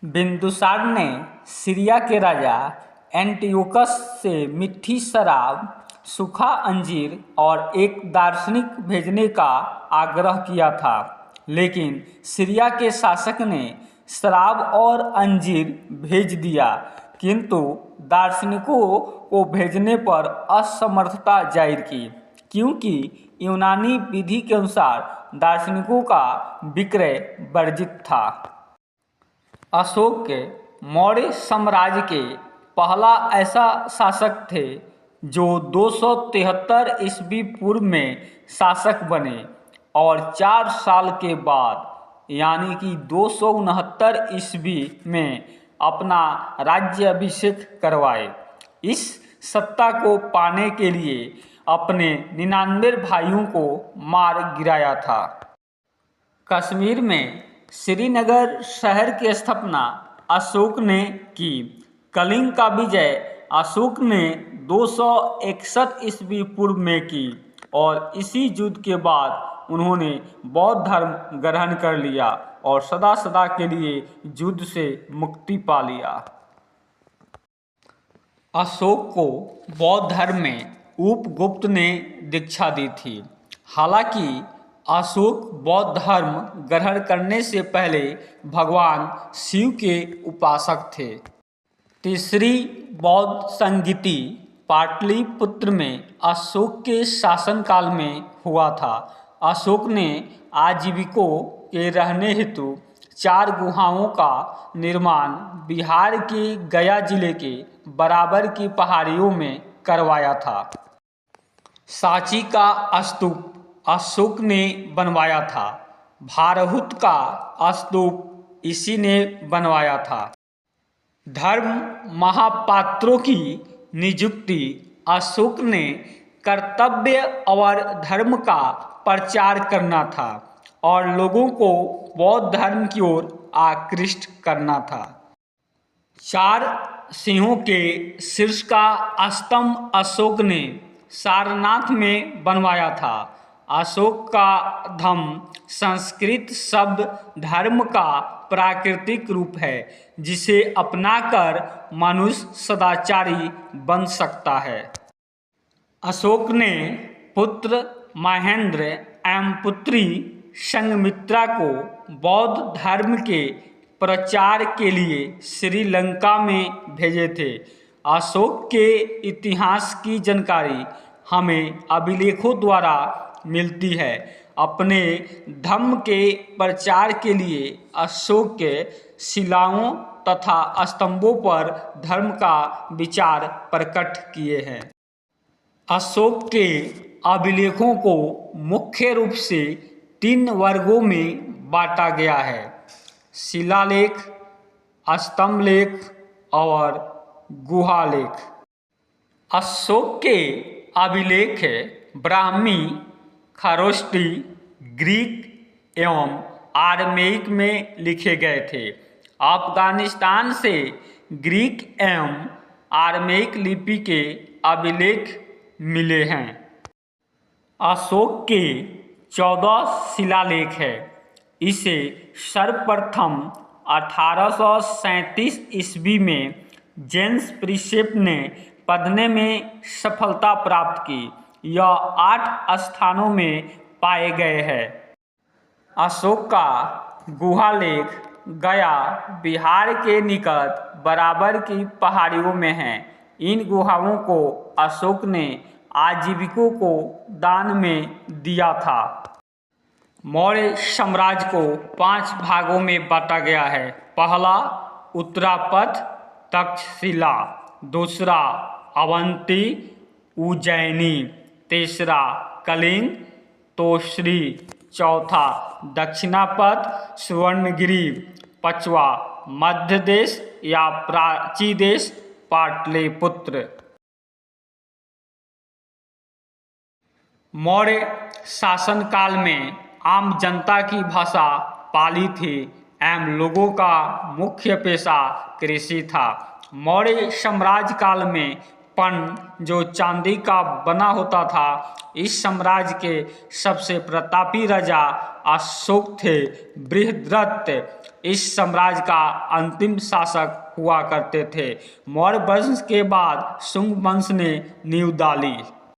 बिंदुसार ने सीरिया के राजा एंटियोकस से मीठी शराब, सूखा अंजीर और एक दार्शनिक भेजने का आग्रह किया था, लेकिन सीरिया के शासक ने शराब और अंजीर भेज दिया, किंतु दार्शनिकों को भेजने पर असमर्थता जाहिर की, क्योंकि यूनानी विधि के अनुसार दार्शनिकों का विक्रय वर्जित था। अशोक के मौर्य साम्राज्य के पहला ऐसा शासक थे जो 273 ईस्वी पूर्व में शासक बने और 4 साल के बाद यानी कि 269 ईस्वी में अपना राज्याभिषेक करवाए। इस सत्ता को पाने के लिए अपने 99 भाइयों को मार गिराया था। कश्मीर में श्रीनगर शहर की स्थापना अशोक ने की। कलिंग का विजय अशोक ने 261 ईस्वी पूर्व में की और इसी युद्ध के बाद उन्होंने बौद्ध धर्म ग्रहण कर लिया और सदा सदा के लिए युद्ध से मुक्ति पा लिया। अशोक को बौद्ध धर्म में उपगुप्त ने दीक्षा दी थी। हालांकि अशोक बौद्ध धर्म ग्रहण करने से पहले भगवान शिव के उपासक थे। तीसरी बौद्ध संगीति पाटलिपुत्र में अशोक के शासनकाल में हुआ था। अशोक ने आजीविकों के रहने हेतु 4 गुहाओं का निर्माण बिहार के गया जिले के बराबर की पहाड़ियों में करवाया था। सांची का स्तूप अशोक ने बनवाया था। भारहुत का स्तूप इसी ने बनवाया था। धर्म महापात्रों की नियुक्ति अशोक ने कर्तव्य और धर्म का प्रचार करना था और लोगों को बौद्ध धर्म की ओर आकृष्ट करना था। 4 सिंहों के शीर्ष का स्तंभ अशोक ने सारनाथ में बनवाया था। अशोक का धम्म संस्कृत शब्द धर्म का प्राकृतिक रूप है, जिसे अपनाकर मनुष्य सदाचारी बन सकता है। अशोक ने पुत्र महेंद्र एवं पुत्री संघमित्रा को बौद्ध धर्म के प्रचार के लिए श्रीलंका में भेजे थे। अशोक के इतिहास की जानकारी हमें अभिलेखों द्वारा मिलती है। अपने धम्म के प्रचार के लिए अशोक के शिलाओं तथा स्तंभों पर धर्म का विचार प्रकट किए हैं। अशोक के अभिलेखों को मुख्य रूप से 3 वर्गों में बांटा गया है: शिलालेख, स्तंभलेख और गुहालेख। अशोक के अभिलेख ब्राह्मी, खरोष्टी, ग्रीक एवं आरमेइक में लिखे गए थे। अफगानिस्तान से ग्रीक एवं आरमेइक लिपि के अभिलेख मिले हैं। अशोक के 14 शिलालेख है। इसे सर्वप्रथम 1837 ईस्वी में जेम्स प्रिंसेप ने पढ़ने में सफलता प्राप्त की। यह 8 स्थानों में पाए गए हैं। अशोक का गुहालेख गया बिहार के निकट बराबर की पहाड़ियों में है। इन गुहाओं को अशोक ने आजीविकों को दान में दिया था। मौर्य साम्राज्य को 5 भागों में बांटा गया है। पहला उत्तरापथ तक्षशिला, दूसरा अवंती उज्जैनी, तीसरा कलिंग तोश्री, चौथा दक्षिणापथ सुवर्णगिरी, 5वां मध्य देश या प्राची देश पाटलिपुत्र। मौर्य शासनकाल में आम जनता की भाषा पाली थी एवं लोगों का मुख्य पेशा कृषि था। मौर्य साम्राज्य काल में पर्ण जो चांदी का बना होता था। इस साम्राज्य के सबसे प्रतापी राजा अशोक थे। बृहद्रथ इस साम्राज्य का अंतिम शासक हुआ करते थे। मौर्य वंश के बाद शुंग वंश ने नींव डाली।